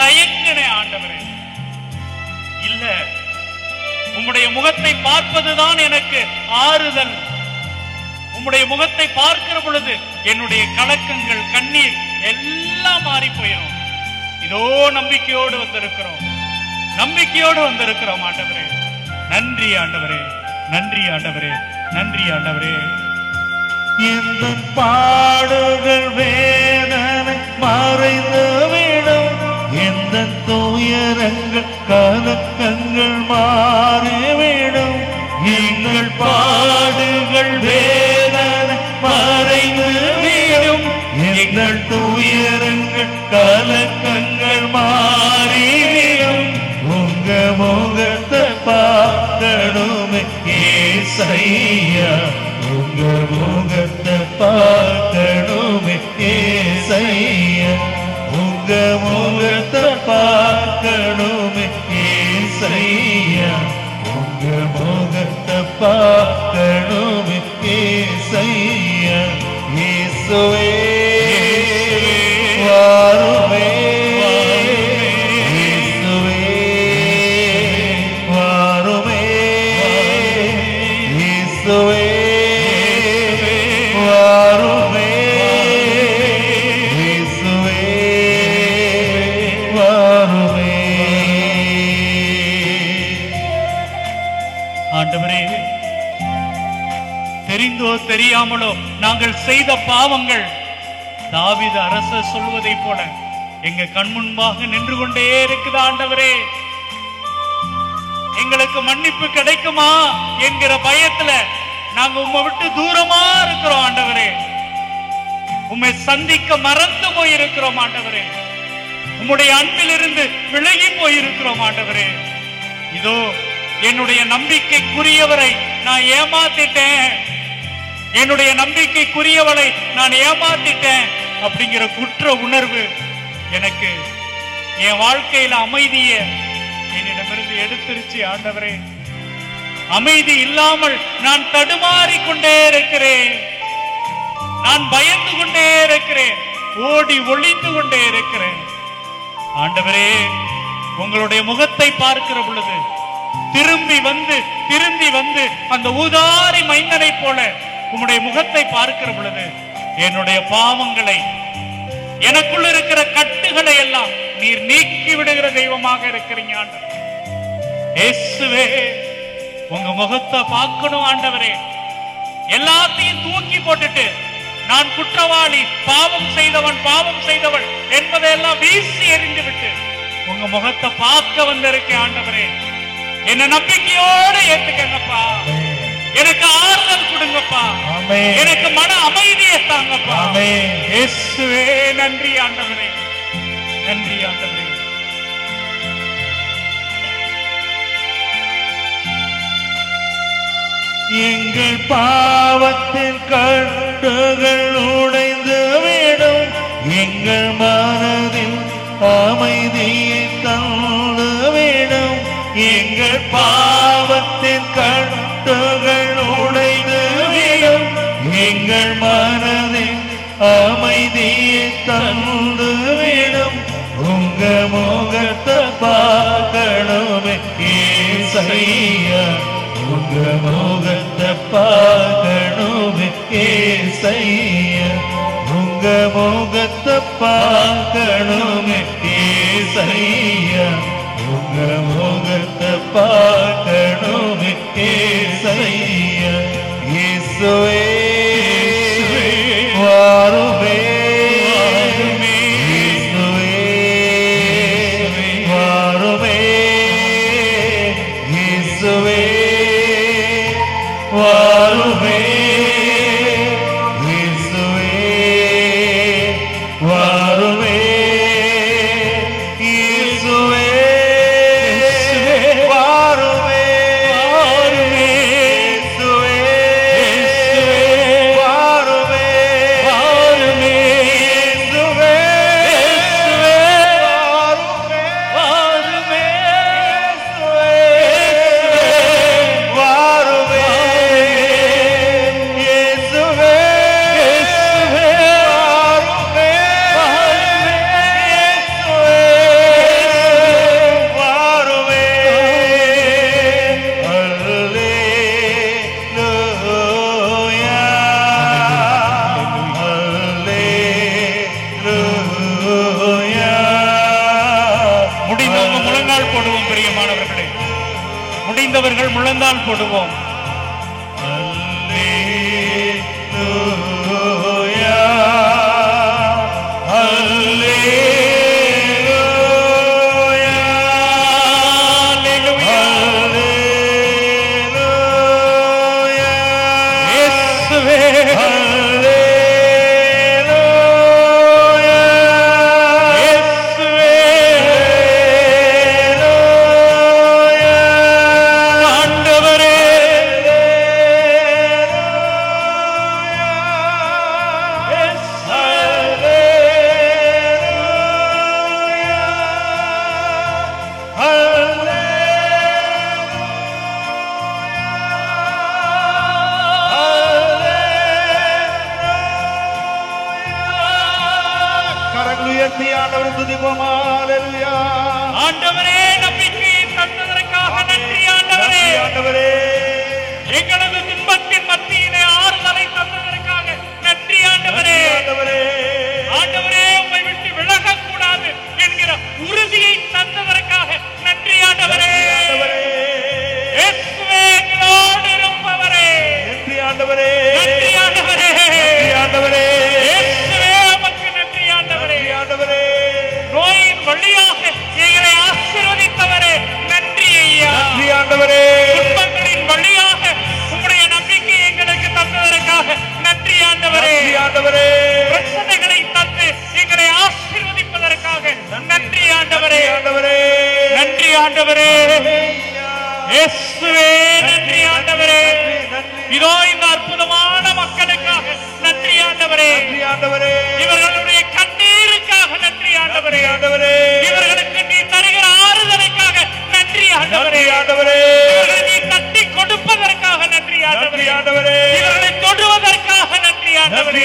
தயங்கினேன். ஆண்டவரே, இல்ல, உம்முடைய முகத்தை பார்ப்பதுதான் எனக்கு ஆறுதல். உம்முடைய முகத்தை பார்க்கிற பொழுது என்னுடைய கலக்கங்கள், கண்ணீர் எல்லாம் மாறி போயிடும். இதோ நம்பிக்கையோடு வந்திருக்கிறோம் ஆண்டவரே. நன்றி ஆண்டவரே, நன்றி ஆண்டவரே, நன்றி ஆண்டவரே. இந்த பாடுகள் வேதனை மறைந்துவிடும், எந்த துயரங்கள் கலக்கங்கள் மாறிவிடும். எங்கள் பாடுகள் வேதனை மறைந்துவிடும், எங்கள் துயரங்கள் கலக்கங்கள் மாறிவிடும். உங்க முகத்தை பார்க்கணுமே ஏசையா, உங்க முகத்தை பார்க்கணுமே ஏசையா, உங்க முகத்தை பார்க்கணுமே ஏசையா, உங்க முகத்தை பார்க்கணுமே ஏசையா. இயேசுவே வாருமே, இயேசுவே வாருமே, இயேசுவே வாருமே, இயேசுவே வாருமே. ஆண்டவரே, தெரிந்தோ தெரியாமலோ நாங்கள் செய்த பாவங்கள் தாவீது அரசர் சொல்வதை போல எங்க கண் முன்பாக நின்று கொண்டே இருக்குது. ஆண்டவரே, எங்களுக்கு மன்னிப்பு கிடைக்குமா என்கிற பயத்துல நாங்க உம்மை விட்டு தூரமா இருக்கிறோம். ஆண்டவரே, உம்மை சந்திக்க மறந்து போயிருக்கிறோம். ஆண்டவரே, உம்முடைய அன்பிலிருந்து விலகி போயிருக்கிறோம். ஆண்டவரே, இதோ என்னுடைய நம்பிக்கைக்குரியவரை நான் ஏமாத்திட்டேன், என்னுடைய நம்பிக்கைக்குரியவளை நான் ஏமாத்திட்டேன் அப்படிங்கிற குற்ற உணர்வு எனக்கு என் வாழ்க்கையில அமைதிய என்னிடமிருந்து எடுத்துருச்சு. ஆண்டவரே, அமைதி இல்லாமல் நான் தடுமாறி கொண்டே இருக்கிறேன், நான் பயந்து கொண்டே இருக்கிறேன், ஓடி ஒளிந்து கொண்டே இருக்கிறேன். ஆண்டவரே, உங்களுடைய முகத்தை பார்க்கிற பொழுது திரும்பி வந்து அந்த ஊதாரி மைந்தனை போல உம்முடைய முகத்தை பார்க்கிற பொழுது என்னுடைய பாவங்களை, எனக்குள்ள இருக்கிற கட்டுகளை எல்லாம் நீர் நீக்கி விடுகிற தெய்வமாக இருக்கிறீங்க. ஆண்டவரே, இயேசுவே, உங்க முகத்தை பார்க்கணும். ஆண்டவரே, எல்லாத்தையும் தூக்கி போட்டுட்டு நான் குற்றவாளி, பாவம் செய்தவள் என்பதையெல்லாம் வீசி எறிந்து விட்டு உங்க முகத்தை பார்க்க வந்திருக்கேன். ஆண்டவரே, என்ன நம்பிக்கையோடு ஏத்துக்கங்கப்பா, எனக்கு ஆறுதல் கொடுங்கப்பா, எனக்கு மன அமைதியை தாங்கப்பா. இயேசுவே, நன்றி ஆண்டவரே, நன்றி ஆண்டவரே. எங்கள் பாவத்தின் கட்டுகள் உடைந்து விடும், எங்கள் மனதில் அமைதியை தந்து விடும். எங்கள் பாவத்தின் கட்டுகள் உடைந்து விடும், எங்கள் மனதில் அமைதியை தந்து விடும். உங்க முகத்தை பார்க்கணுமே ஏசையா, உங்க முகத்தை பார்க்கணுமே ஏசையா, உங்க முகத்தை பார்க்கணுமே ஏசையா, உங்க முகத்தை பார்க்கணுமே ஏசையா. இயேசுவே வாருமே, இயேசுவே வாருமே, இயேசுவே வாருமே, இயேசுவே வாருமே, இயேசுவே வாருமே, இயேசுவே வாருமே, இயேசுவே வாருமே, வாருமே, இயேசுவே வாருமே, அல்லேலூயா, அல்லேலூயா. முடிந்தவங்க முழங்கால் போடுவோம். பிரியமானவர்களே, முடிந்தவர்கள் முழங்கால் போடுவோம். அல்லேலூயா, அல்லேலூயா, அல்லேலூயா, இயேசுவே, அல்லேலூயா, இயேசுவே, ஆண்டவரே, கரங்கள் உயர்த்தி ஆண்டவரை துதிப்போம். ஹல்லேலூயா. ஆண்டவரே, நம்பிக்கையை தந்ததற்காக நன்றி. ஆண்டவரே, ஆண்டவரே, எங்களது துன்பத்தின் மத்தியிலே ஆறுதலை தந்ததற்காக நன்றி. ஆண்டவரே, ஆண்டவரே, ஆண்டவரே, உம்மை விட்டு விலகக் கூடாது என்கிற உறுதியை தந்ததற்காக நன்றி. ஆண்டவரே, ஆண்டவரே, இயேசுவே, எங்களோடு ஆண்டவரே. பிரச்சனைகளை தந்து எங்களை ஆசீர்வதிப்பதற்காக நன்றி ஆண்டவரே. நன்றி ஆண்டவரே. இயேசுவே நன்றி ஆண்டவரே. இதோ இந்த அற்புதமான மக்களுக்காக நன்றி ஆண்டவரே. இவர்களுடைய கண்ணீருக்காக நன்றி ஆண்டவரே. இவர்களுக்கு நீ தருகிற ஆறுதலுக்காக நன்றி ஆண்டவரே. இவர்களை நீ தட்டி கொடுப்பதற்காக நன்றி ஆண்டவரே. இவர்களை தொடுவதற்காக நன்றி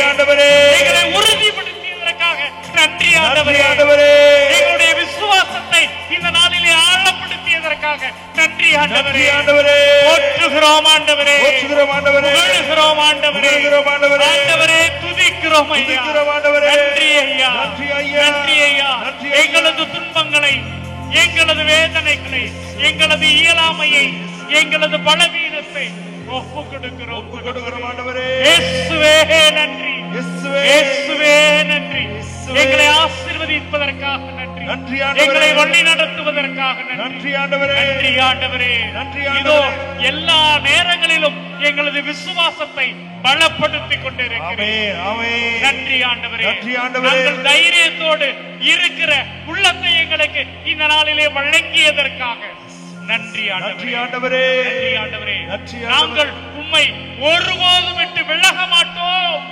ஆண்டவரே. இவர்களை உறுதிப்படுத்தியதற்காக நன்றி ஆண்டவரே. எங்களுடைய விசுவாசத்தை இந்த நாளிலே ஆழப்படுத்தியதற்காக நன்றி ஆண்டவரே. போற்றுகிறோம் ஆண்டவரே. புகழுகிறோம் ஆண்டவரே. ஆண்டவரே துதிக்கிறோம் ஐயா. நன்றி ஐயா. நன்றி ஐயா. எங்களது துன்பங்களை, எங்களது வேதனைகளை, எங்களது இயலாமையை, எங்களது பலவீனத்தை ஒப்பு கொடுக்கிறோம் ஆண்டவரே. இயேசுவே நன்றி. இயேசுவே நன்றி. எங்களை ஆசீர்வதிப்பதற்காக நன்றி. எங்களை வழி நடத்துவதற்காக நன்றி ஆண்டவரே. இதோ எல்லா நேரங்களிலும் எங்களது விசுவாசத்தை பலப்படுத்திக் கொண்டிருக்கிறேன். நன்றி ஆண்டவரே. நாங்கள் தைரியத்தோடு இருக்கிற உள்ளத்தை எங்களுக்கு இந்த நாளிலே வழங்கியதற்காக நன்றி ஆண்டவரே. நாங்கள் உம்மை ஒருபோதும் விட்டு விலக மாட்டோம்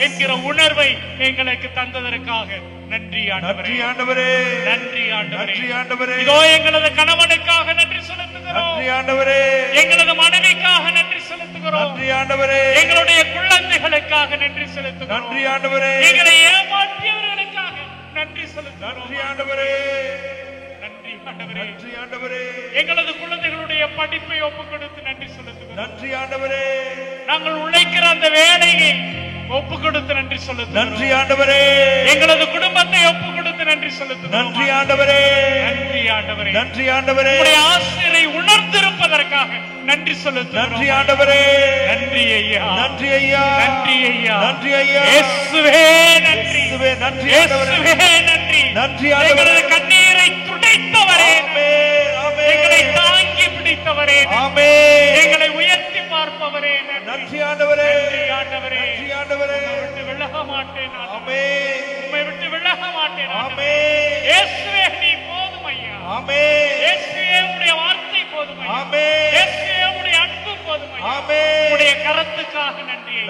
என்கிற உணர்வை எங்களுக்கு தந்ததற்காக நன்றி ஆண்டவரே. நன்றி ஆண்டவரே. இதோ எங்களது கணவனுக்காக நன்றி செலுத்துகிறோம். எங்களது மனைவிக்காக நன்றி செலுத்துகிறோம். எங்களுடைய குழந்தைகளுக்காக நன்றி செலுத்துகிறோம். எங்களை ஏமாற்றியவர்களுக்காக நன்றி செலுத்துகிறோம். நன்றி ஆண்டவரே. எங்களது குழந்தைகளுடைய படிப்பை ஒப்புக் கொடுத்து நன்றி செலுத்துகிறோம். நாங்கள் உழைக்கிற அந்த வேலையை ஒப்பு கொடுத்து நன்றி செலுத்துகிறோம். நன்றி ஆண்டவரே. எங்களது குடும்பத்தை ஒப்பு கொடுத்து நன்றி செலுத்துகிறோம். நன்றி ஆண்டவரே. நன்றி ஆண்டவரே. உம்முடைய ஆசிரியரை உணர்ந்திருப்பதற்காக நன்றி செலுத்துகிறோம். நன்றி ஆண்டவரே. நன்றி ஐயா. நன்றி ஐயா. இயேசுவே நன்றி. இயேசுவே நன்றி. எங்களது கண்ணீரை துடைத்தவரே, எங்களை தாங்கி பிடித்தவரே, எங்களை உயர்த்தி பார்ப்பவரே நன்றி ஆண்டவரே. விட்டு விலக மாட்டேன். உம்மை விட்டு விலக மாட்டேன். இயேசுவே நீ போதும் ஐயா. இயேசுவே உம்முடைய வார்த்தை போதும் ஐயா. இயேசுவே உம்முடைய அன்பு போதும் ஐயா. உம்முடைய கரத்துக்காக நன்றி ஐயா.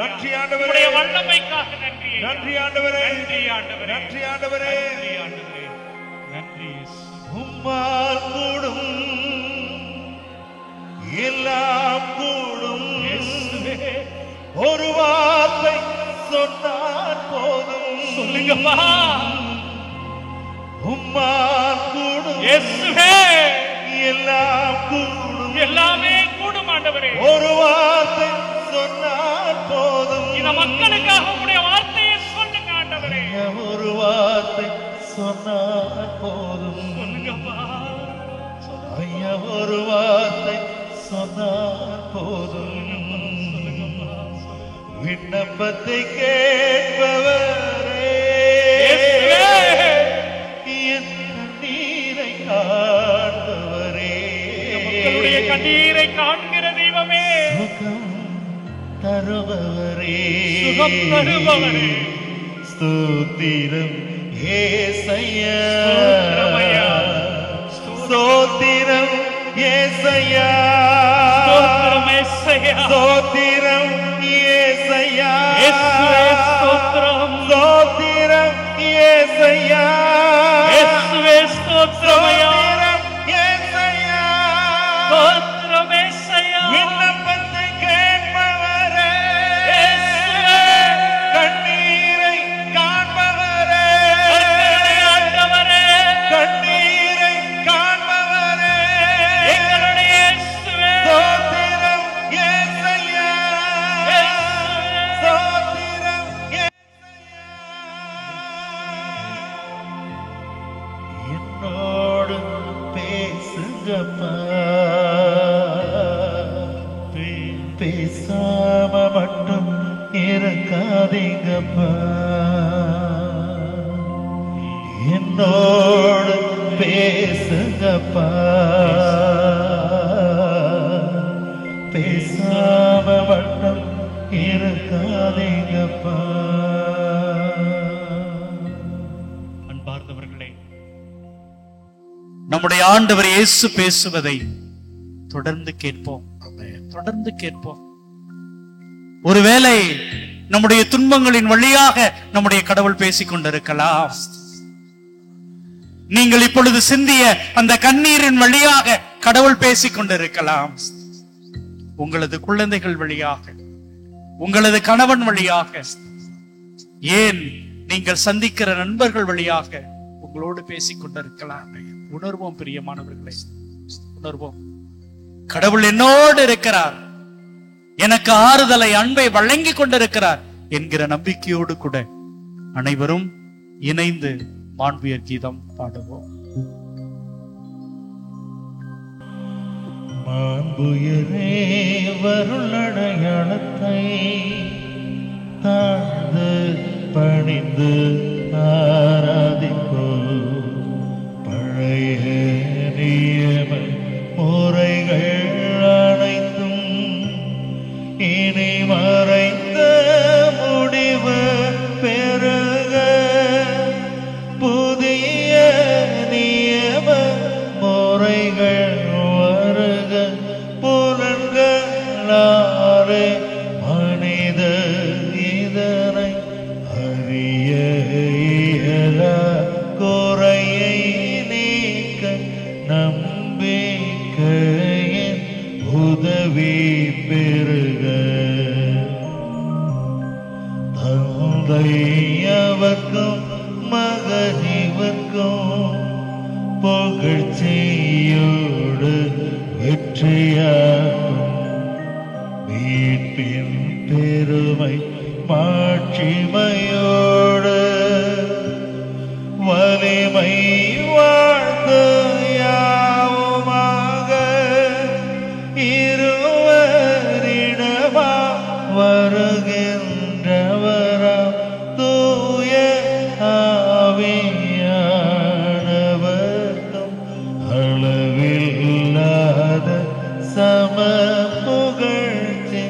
உம்முடைய வல்லமைக்காக நன்றி ஐயா. நன்றி ஆண்டவரே. நன்றி. உம்மால் கூடும் எல்லாம் கூடும். ஒரு வார்த்தை சொன்னால் போதும். சொல்லுங்கப்பா. உம்மால் கூடும் இயேசுவே எல்லாம் கூடும். எல்லாமே கூடும் ஆண்டவரே. ஒரு வார்த்தை சொன்னால் போதும். இந்த மக்களுக்காக உம்முடைய வார்த்தையை சொல்லுங்க ஆண்டவரே. ஒரு வார்த்தை சொன்னால் போதும். சொல்லுங்கப்பா. ஐயா ஒரு வார்த்தை சொன்னால் போதும். விண்ணப்பத்தை கேட்பவரே, என் கண்ணீரை காண்பவரே, மக்களுடைய கண்ணீரை காண்கிற தெய்வமே, சுகம் தருபவரே, ஸ்தோத்திரம் ஏசையா. ஸ்தோத்திரம் ஏசையா. ஸ்தோத்திரம் ஏசையா. ஸ்தோத்திரம் ஏசையா. ஸ்தோத்திரம் ஏசையா. விண்ணப்பத்தை கேட்பவரே, கண்ணீரை காண்பவரே, கண்ணீரை காண்பவரே, எங்களுடைய ஸ்தோத்திரம் ஏசையா. ஸ்தோத்திரம் ஏசையா. என்னோடு பேசுங்கப்பா, பேசாம மட்டும் இருக்காதீங்கப்பா. என்னோடு பேசுங்கப்பா, பேசாம மட்டும் இருக்காதீங்கப்பா. நம்முடைய ஆண்டவர் இயேசு பேசுவதை தொடர்ந்து கேட்போம், தொடர்ந்து கேட்போம். ஒருவேளை நம்முடைய துன்பங்களின் வழியாக நம்முடைய கடவுள் பேசிக் கொண்டிருக்கலாம். நீங்கள் இப்பொழுது சிந்திய அந்த கண்ணீரின் வழியாக கடவுள் பேசிக் கொண்டிருக்கலாம். உங்களது குழந்தைகள் வழியாக, உங்களது கணவன் வழியாக, ஏன் நீங்கள் சந்திக்கிற நண்பர்கள் வழியாக உங்களோடு பேசிக் கொண்டிருக்கலாம். உணர்வோம் பிரியமானவர்களே, உணர்வோம். கடவுள் என்னோடு இருக்கிறார், எனக்கு ஆறுதலை, அன்பை வழங்கி கொண்டிருக்கிறார் என்கிற நம்பிக்கையோடு கூட அனைவரும் இணைந்து மாண்புயர் கீதம் பாடுவோம். மாண்புயரே வருளடையாளத்தை தாழ்ந்து பணிந்து ஆராதிப்போ. பழைய நியம முறைகள் அனைத்தும் இனி மறைந்த முடிவு பெருக. புதிய நியம முறைகள் வருக. புலன்களாலே மனித இதனை அறிய இயலா. குறையை நீக்க நம்பிக்கையின் உதவி பெருக. தந்தையவர்க்கும் மகனிவர்க்கும் புகழ்ச்சியோடு வெற்றியாகும். மீட்பின் பெருமை மாட்சிமையோடு வலிமை வாழ்ந்து யாவுமாக இருவரிடமா வருகின்றவராம் தூய ஆவியானவர்க்கும் அளவில்லாத சம புகழ்ச்சி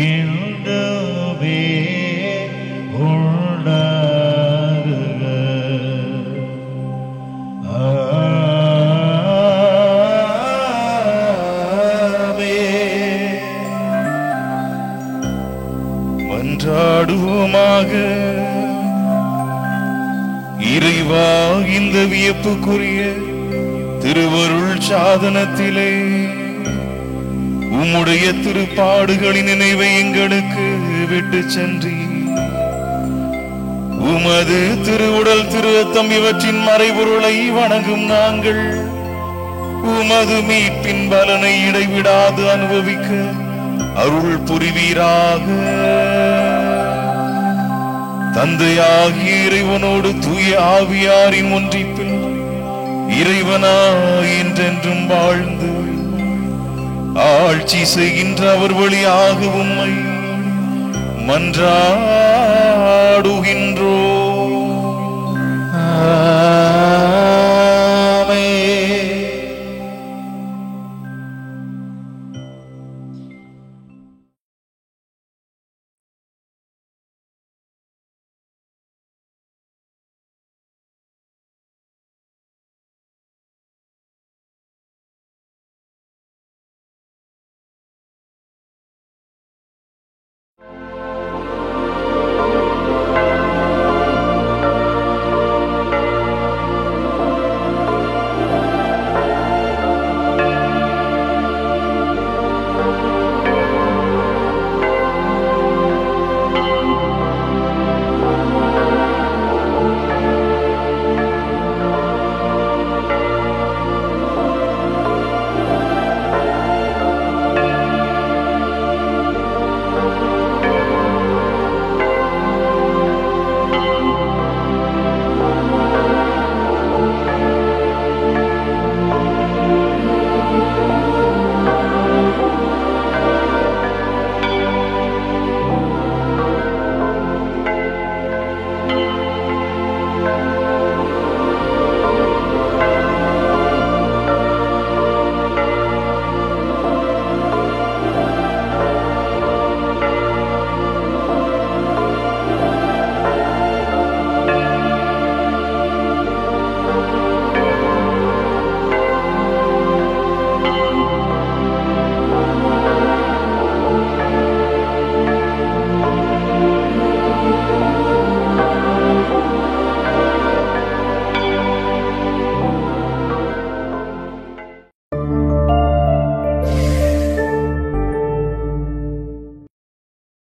என்றுமே உண்டாகுக. மன்றாடுவோமாக. இறைவா, இந்த வியப்புக்குரிய திருவருள் சாதனத்திலே உம்முடைய திருப்பாடுகளின் நினைவை எங்களுக்கு விட்டு சென்றி உமது திருவுடல் திருரத்தம் இவற்றின் மறைபொருளை வணங்கும் நாங்கள் உமது மீட்பின் பலனை இடைவிடாது அனுபவிக்க அருள் புரிவீராக. தந்தையாகிய இறைவனோடு தூய ஆவியாரின் ஒன்றிப்பில் இறைவனாய் என்றென்றும் வாழ்ந்து ஆட்சி செய்கின்ற அவர் வழியாக உம்மை மன்றாடுகின்றோம்.